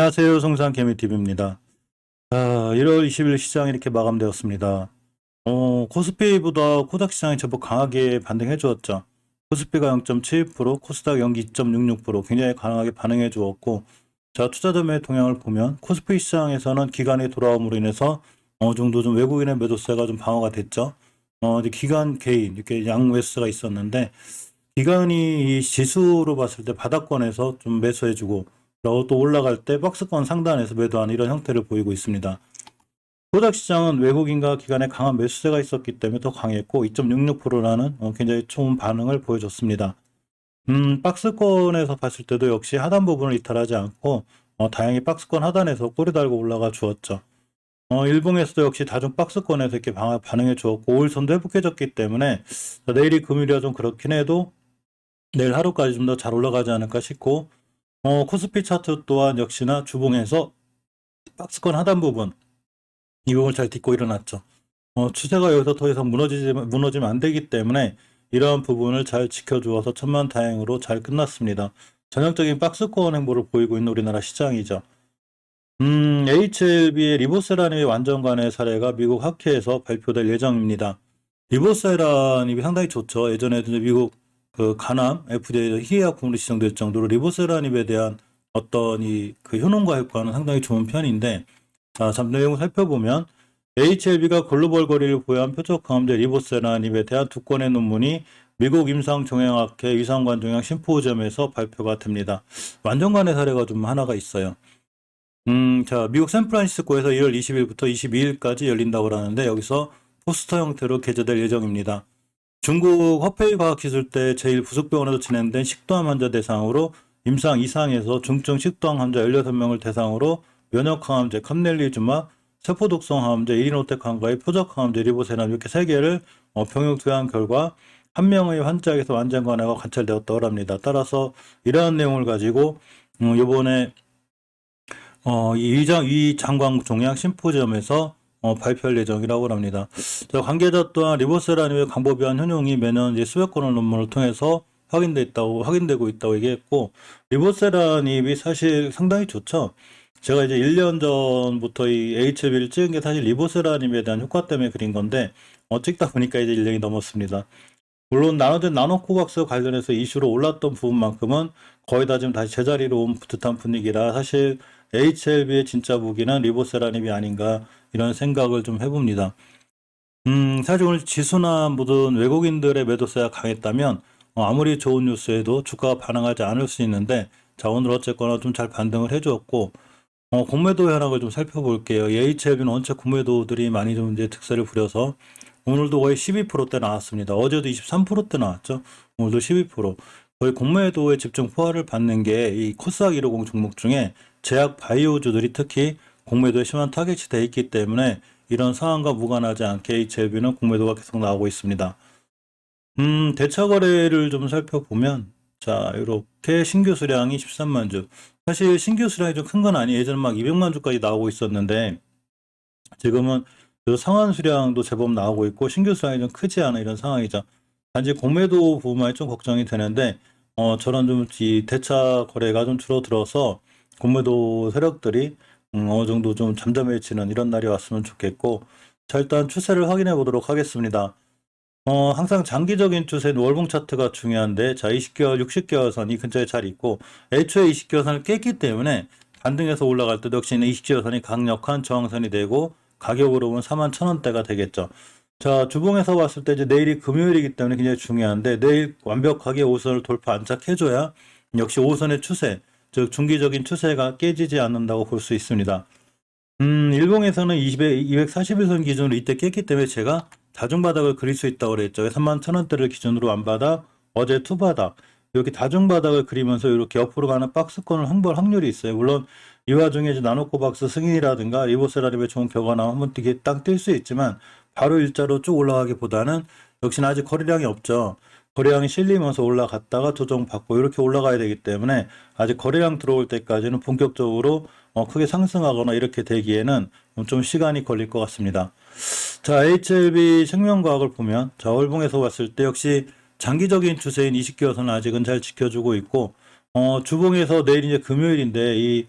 안녕하세요. 성산개미TV입니다. 자, 1월 20일 시장이 이렇게 마감되었습니다. 코스피보다 코닥 시장이 제법 강하게 반등해 주었죠. 코스피가 0.72%, 코스닥 연기 2.66% 굉장히 강하게 반응해 주었고, 자, 투자자매의 동향을 보면 코스피 시장에서는 기관이 돌아옴으로 인해서 어느 정도 좀 외국인의 매도세가 좀 방어가 됐죠. 이제 기관 개인 이렇게 양매수가 있었는데, 기관이 이 지수로 봤을 때 바닥권에서 좀 매수해주고, 그리고 또 올라갈 때 박스권 상단에서 매도하는 이런 형태를 보이고 있습니다. 코닥 시장은 외국인과 기관의 강한 매수세가 있었기 때문에 더 강했고 2.66%라는 굉장히 좋은 반응을 보여줬습니다. 박스권에서 봤을 때도 역시 하단 부분을 이탈하지 않고 다행히 박스권 하단에서 꼬리 달고 올라가 주었죠. 일봉에서도 역시 다중 박스권에서 이렇게 반응해 주었고 5일선도 회복해졌기 때문에 내일이 금요일이라 좀 그렇긴 해도 내일 하루까지 좀 더 잘 올라가지 않을까 싶고 코스피 차트 또한 역시나 주봉에서 박스권 하단 부분 이 부분을 잘 딛고 일어났죠. 추세가 여기서 더 이상 무너지면 안 되기 때문에 이러한 부분을 잘 지켜주어서 천만다행으로 잘 끝났습니다. 전형적인 박스권 행보를 보이고 있는 우리나라 시장이죠. HLB의 리보세라님의 완전관의 사례가 미국 학회에서 발표될 예정입니다. 리보세라님이 상당히 좋죠. 예전에도 미국 그 간암 FDA 희귀약품으로 지정될 정도로 리보세라닙에 대한 어떤 그 효능과 효과는 상당히 좋은 편인데, 자, 잠 내용을 살펴보면 HLB가 글로벌 거리를 보유한 표적 항암제 리보세라닙에 대한 두 건의 논문이 미국 임상종양학회 위상관종양 심포지엄에서 발표가 됩니다. 완전관의 사례가 좀 하나가 있어요. 자, 미국 샌프란시스코에서 1월 20일부터 22일까지 열린다고 하는데 여기서 포스터 형태로 게재될 예정입니다. 중국 허페이과학기술대 제1부속병원에서 진행된 식도암 환자 대상으로 임상 이상에서 중증 식도암 환자 16명을 대상으로 면역항암제 캄넬리주마, 세포독성 항암제 이리노텍 항과의 표적 항암제 리보세라닙 이렇게 3개를 병역 투여한 결과 1명의 환자에게서 완전 관해가 관찰되었다고 합니다. 따라서 이러한 내용을 가지고 이번에 이 장관 종양 심포지엄에서 발표할 예정이라고 합니다. 관계자 또한 리보세라닙의 광범위한 효능이 매년 이제 수백 건의 논문을 통해서 확인되고 있다고 얘기했고, 리보세라닙이 사실 상당히 좋죠. 제가 이제 1년 전부터 이 HLB를 찍은 게 사실 리보세라닙에 대한 효과 때문에 그린 건데, 찍다 보니까 이제 1년이 넘었습니다. 물론 나노코박스 관련해서 이슈로 올랐던 부분만큼은 거의 다 지금 다시 제자리로 온 듯한 분위기라 사실 HLB의 진짜 무기는 리보세라닙이 아닌가 이런 생각을 좀 해봅니다. 사실 오늘 지수나 모든 외국인들의 매도세가 강했다면 아무리 좋은 뉴스에도 주가가 반응하지 않을 수 있는데, 자, 오늘 어쨌거나 좀 잘 반등을 해주었고, 공매도 현황을 좀 살펴볼게요. HLB는 원체 공매도들이 많이 좀 이제 특세를 부려서 오늘도 거의 12%대 나왔습니다. 어제도 23%대 나왔죠. 오늘도 12%. 거의 공매도에 집중 포화를 받는 게 이 코스닥 150 종목 중에 제약 바이오주들이 특히 공매도에 심한 타겟이 돼 있기 때문에 이런 상황과 무관하지 않게 HLB는 공매도가 계속 나오고 있습니다. 대차 거래를 좀 살펴보면, 자, 이렇게 신규 수량이 13만 주. 사실 신규 수량이 좀 큰 건 아니에요. 예전에 막 200만 주까지 나오고 있었는데, 지금은 그 상환 수량도 제법 나오고 있고, 신규 수량이 좀 크지 않은 이런 상황이죠. 단지 공매도 부분만이 좀 걱정이 되는데, 저런 좀 이 대차 거래가 좀 줄어들어서 공매도 세력들이 어느 정도 좀 잠잠해지는 이런 날이 왔으면 좋겠고, 자, 일단 추세를 확인해 보도록 하겠습니다. 항상 장기적인 추세는 월봉 차트가 중요한데, 자, 20개월, 60개월 선이 근처에 잘 있고, 애초에 20개월 선을 깼기 때문에 반등해서 올라갈 때도 역시 20개월 선이 강력한 저항선이 되고, 가격으로 보면 41,000원대가 되겠죠. 자, 주봉에서 봤을 때 이제 내일이 금요일이기 때문에 굉장히 중요한데, 내일 완벽하게 5선을 돌파 안착해줘야 역시 5선의 추세, 즉 중기적인 추세가 깨지지 않는다고 볼 수 있습니다. 일봉에서는 241선 기준으로 이때 깼기 때문에 제가 다중바닥을 그릴 수 있다고 그랬죠. 31,000원대를 기준으로 안 바닥, 어제 투바닥, 이렇게 다중바닥을 그리면서 이렇게 옆으로 가는 박스권을 횡보할 확률이 있어요. 물론 이 와중에 이제 나노코박스 승인이라든가 리보세라닙의 좋은 결과 나오면 한번 이게 딱 뛸 수 있지만 바로 일자로 쭉 올라가기보다는 역시나 아직 거래량이 없죠. 거래량이 실리면서 올라갔다가 조정받고 이렇게 올라가야 되기 때문에 아직 거래량 들어올 때까지는 본격적으로 크게 상승하거나 이렇게 되기에는 좀 시간이 걸릴 것 같습니다. 자, HLB 생명과학을 보면, 자, 월봉에서 봤을 때 역시 장기적인 추세인 20개월선은 아직은 잘 지켜주고 있고, 주봉에서 내일 이제 금요일인데 이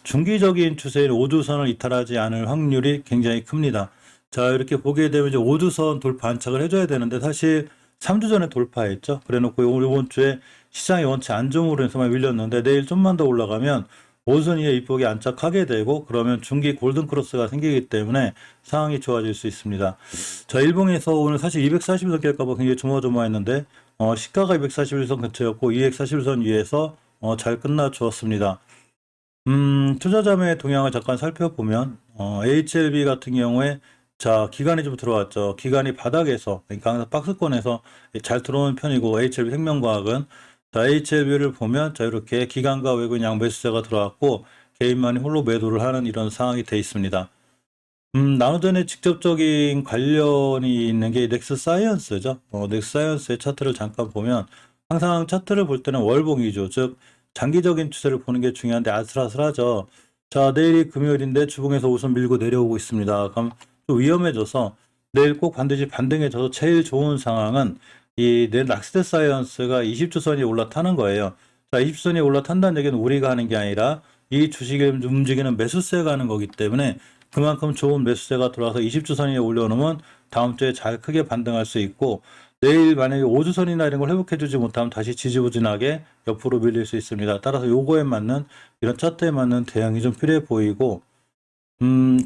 중기적인 추세인 5주선을 이탈하지 않을 확률이 굉장히 큽니다. 자, 이렇게 보게 되면 이제 5주선 돌파 안착을 해줘야 되는데 사실 3주 전에 돌파했죠. 그래 놓고 이번 주에 시장이 원체 안 좋음으로 해서만 밀렸는데 내일 좀만 더 올라가면 5선 위에 이폭이 안착하게 되고 그러면 중기 골든 크로스가 생기기 때문에 상황이 좋아질 수 있습니다. 자, 일봉에서 오늘 사실 241선 깰까봐 굉장히 조마조마했는데 시가가 241선 근처였고 241선 위에서 잘 끝나 주었습니다. 투자자의 동향을 잠깐 살펴보면 HLB 같은 경우에 자, 기간이 좀 들어왔죠. 기간이 바닥에서, 그러니까 항상 박스권에서 잘 들어오는 편이고, HLB 생명과학은, 자, HLB를 보면, 자, 이렇게 기관과 외국인 양 매수세가 들어왔고, 개인만이 홀로 매도를 하는 이런 상황이 돼 있습니다. 나누전에 직접적인 관련이 있는 게 넥스사이언스죠. 넥스사이언스의 차트를 잠깐 보면, 항상 차트를 볼 때는 월봉 위주, 즉, 장기적인 추세를 보는 게 중요한데 아슬아슬하죠. 자, 내일이 금요일인데 주봉에서 우선 밀고 내려오고 있습니다. 그럼 좀 위험해져서 내일 꼭 반드시 반등해져서 제일 좋은 상황은 이 내일 락스테 사이언스가 20주선이 올라타는 거예요. 자, 20주선이 올라탄다는 얘기는 우리가 하는 게 아니라 이 주식을 움직이는 매수세가 하는 거기 때문에 그만큼 좋은 매수세가 들어와서 20주선 위에 올려놓으면 다음 주에 잘 크게 반등할 수 있고 내일 만약에 5주선이나 이런 걸 회복해주지 못하면 다시 지지부진하게 옆으로 밀릴 수 있습니다. 따라서 요거에 맞는 이런 차트에 맞는 대응이 좀 필요해 보이고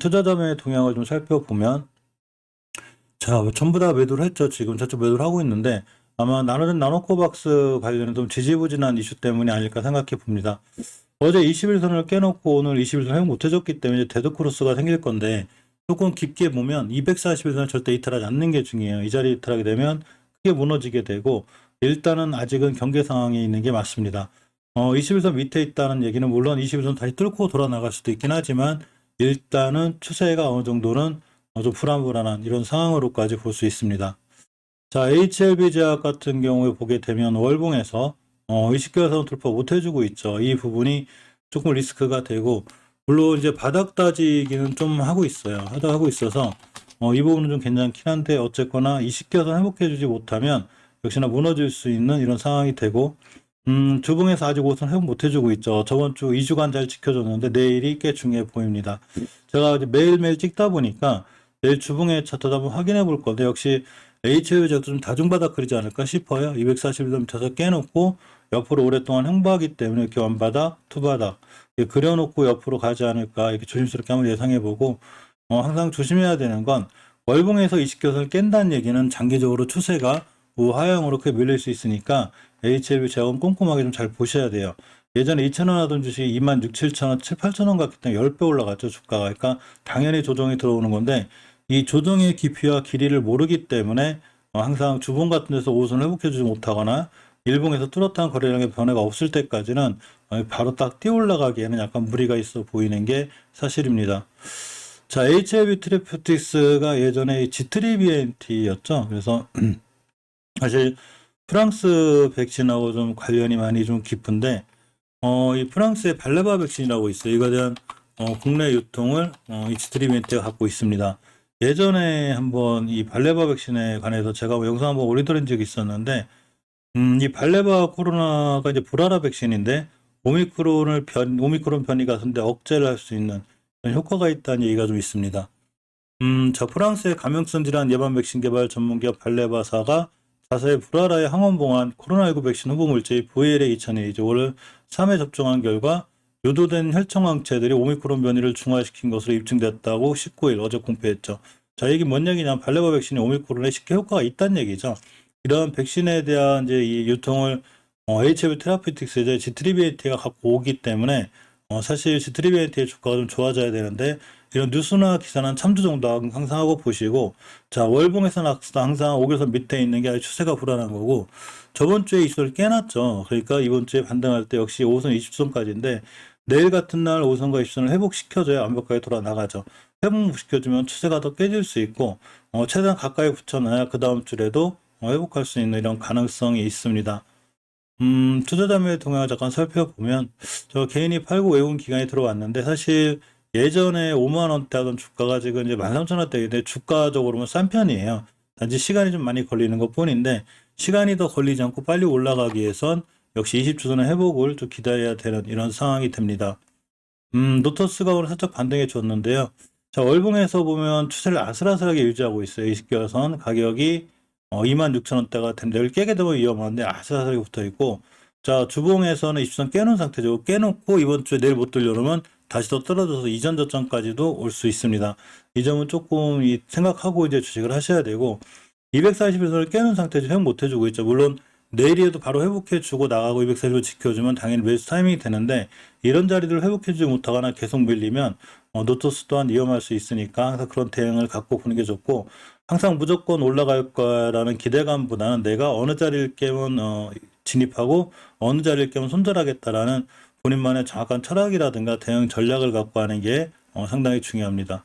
투자자의 동향을 좀 살펴보면 자, 전부 다 매도를 했죠. 지금 저쪽 매도를 하고 있는데 아마 나노코박스 관련은 좀 지지부진한 이슈 때문이 아닐까 생각해 봅니다. 어제 21선을 깨놓고 오늘 21선 회복 못 해줬기 때문에 데드크로스가 생길 건데 조금 깊게 보면 241선을 절대 이탈하지 않는 게 중요해요. 이 자리 이탈하게 되면 크게 무너지게 되고 일단은 아직은 경계 상황에 있는 게 맞습니다. 21선 밑에 있다는 얘기는 물론 21선 다시 뚫고 돌아 나갈 수도 있긴 하지만 일단은 추세가 어느 정도는 좀 불안불안한 이런 상황으로까지 볼 수 있습니다. 자, HLB제약 같은 경우에 보게 되면 월봉에서 20개선 돌파 못 해주고 있죠. 이 부분이 조금 리스크가 되고 물론 이제 바닥 따지기는 좀 하고 있어요. 하고 있어서 이 부분은 좀 괜찮긴 한데 어쨌거나 20개선 회복해주지 못하면 역시나 무너질 수 있는 이런 상황이 되고 주봉에서 아직 옷은 회복 못 해주고 있죠. 저번 주 2주간 잘 지켜줬는데 내일이 꽤 중요해 보입니다. 제가 이제 매일매일 찍다 보니까 내일 주봉의 차트도 한번 확인해 볼 건데 역시 HLB제도 좀 다중바닥 그리지 않을까 싶어요. 241도 밑에서 깨놓고 옆으로 오랫동안 행보하기 때문에 이렇게 원바닥, 투바닥 그려놓고 옆으로 가지 않을까 이렇게 조심스럽게 한번 예상해 보고 항상 조심해야 되는 건 월봉에서 20개선을 깬다는 얘기는 장기적으로 추세가 우하향으로 크게 밀릴 수 있으니까 HLB 제약은 꼼꼼하게 좀 잘 보셔야 돼요. 예전에 2,000원 하던 주식이 26,000, 7,000원, 7, 8,000원 갔기 때문에 10배 올라갔죠, 주가가. 그러니까 당연히 조정이 들어오는 건데 이 조정의 깊이와 길이를 모르기 때문에 항상 주봉 같은 데서 5선을 회복해주지 못하거나 일봉에서 뚜렷한 거래량의 변화가 없을 때까지는 바로 딱 뛰어 올라가기에는 약간 무리가 있어 보이는 게 사실입니다. 자, HLB 트레프틱스가 예전에 G3BNT였죠. 그래서 사실 프랑스 백신하고 좀 관련이 많이 좀 깊은데 이 프랑스의 발레바 백신이라고 있어요. 이거에 대한 국내 유통을 이 G3BNT가 갖고 있습니다. 예전에 한번 이 발레바 백신에 관해서 제가 영상 한번 올려드린 적이 있었는데 이 발레바 코로나가 이제 불알아 백신인데 오미크론 변이가 근데 억제를 할 수 있는 그런 효과가 있다는 얘기가 좀 있습니다. 자, 프랑스의 감염성 질환 예방 백신 개발 전문기업 발레바사가 자사의 불알아의 항원봉환 코로나19 백신 후보 물질 VLA2000을 3회 접종한 결과 유도된 혈청항체들이 오미크론 변이를 중화시킨 것으로 입증됐다고 19일 어제 공표했죠. 자, 이게 뭔 얘기냐면 발레바 백신이 오미크론에 쉽게 효과가 있다는 얘기죠. 이런 백신에 대한 이제 이 유통을 HLB 테라피틱스 이제 G3BNT가 갖고 오기 때문에 사실 G3BNT의 주가가 좀 좋아져야 되는데 이런 뉴스나 기사는 참조 정도 항상 하고 보시고 자, 월봉에서는 항상 5개선 밑에 있는 게 아주 추세가 불안한 거고 저번 주에 이슈를 깨놨죠. 그러니까 이번 주에 반등할 때 역시 5선 20선까지인데 내일 같은 날 5선과 20선을 회복시켜줘야 완벽하게 돌아 나가죠. 회복시켜주면 추세가 더 깨질 수 있고 최대한 가까이 붙여놔야 그 다음 주에도 회복할 수 있는 이런 가능성이 있습니다. 투자자의 동향을 잠깐 살펴보면 저 개인이 팔고 외국 기간이 들어왔는데 사실 예전에 5만 원대 하던 주가가 지금 이제 13,000원대인데 주가적으로는 싼 편이에요. 단지 시간이 좀 많이 걸리는 것 뿐인데 시간이 더 걸리지 않고 빨리 올라가기 위해선 역시 20주선의 회복을 좀 기다려야 되는 이런 상황이 됩니다. 노터스가 오늘 살짝 반등해 줬는데요. 자, 월봉에서 보면 추세를 아슬아슬하게 유지하고 있어요. 20개월선 가격이 26,000원대가 되는데 여기 깨게 되면 위험한데 아슬아슬하게 붙어 있고, 자, 주봉에서는 20선 깨놓은 상태죠. 깨놓고 이번 주에 내일 못 들려오면 다시 더 떨어져서 이전 저점까지도 올 수 있습니다. 이 점은 조금 생각하고 이제 주식을 하셔야 되고, 240일선을 깨는 상태에서 회복 못 해주고 있죠. 물론 내일에도 바로 회복해주고 나가고 240을 지켜주면 당연히 매수 타이밍이 되는데, 이런 자리를 회복해주지 못하거나 계속 밀리면 노토스 또한 위험할 수 있으니까 항상 그런 대응을 갖고 보는 게 좋고, 항상 무조건 올라갈 거라는 기대감보다는 내가 어느 자리를 깨면 진입하고 어느 자리를 깨면 손절하겠다라는 본인만의 정확한 철학이라든가 대응 전략을 갖고 하는 게 상당히 중요합니다.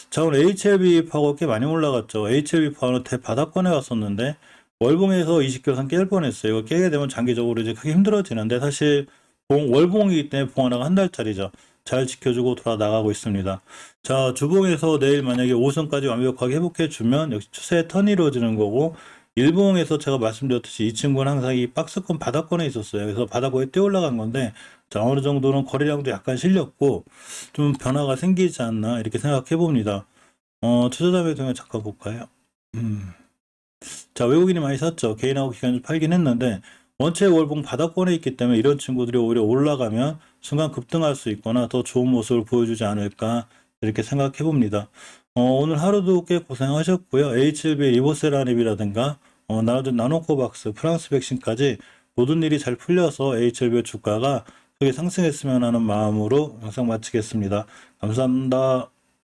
자, 오늘 HLB 파고 꽤 많이 올라갔죠. HLB 파고는 대바닥권에 갔었는데 월봉에서 20개월선 깰 뻔했어요. 이거 깨게 되면 장기적으로 이제 크게 힘들어지는데, 사실 월봉이기 때문에 봉 하나가 한 달짜리죠. 잘 지켜주고 돌아 나가고 있습니다. 자, 주봉에서 내일 만약에 5선까지 완벽하게 회복해주면 역시 추세의 턴이 이루어지는 거고, 일봉에서 제가 말씀드렸듯이 이 친구는 항상 이 박스권 바닥권에 있었어요. 그래서 바닥권에 뛰어 올라간 건데, 자, 어느 정도는 거래량도 약간 실렸고 좀 변화가 생기지 않나 이렇게 생각해 봅니다. 투자자 매동에 잠깐 볼까요? 자, 외국인이 많이 샀죠. 개인하고 기관이 팔긴 했는데 원체 월봉 바닥권에 있기 때문에 이런 친구들이 오히려 올라가면 순간 급등할 수 있거나 더 좋은 모습을 보여주지 않을까 이렇게 생각해 봅니다. 오늘 하루도 꽤 고생하셨고요. HLB 리보세라닙이라든가 나노코박스, 프랑스 백신까지 모든 일이 잘 풀려서 HLB 주가가 크게 상승했으면 하는 마음으로 영상 마치겠습니다. 감사합니다.